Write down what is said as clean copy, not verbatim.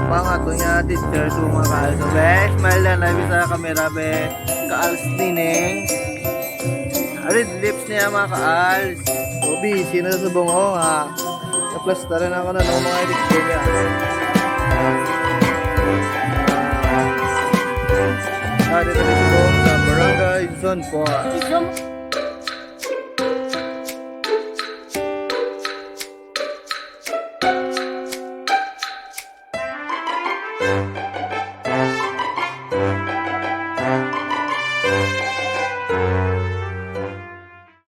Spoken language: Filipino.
pangat niya teacher to mga kaalis. So, be, smile na nabi sa kamera, be. Kaalis nining. Red lips niya mga kaalis. So, busy na sa bungo, ha. Naplastaran ako na ng mga edit ko niya. Dito dito sa Barangay Zone 4.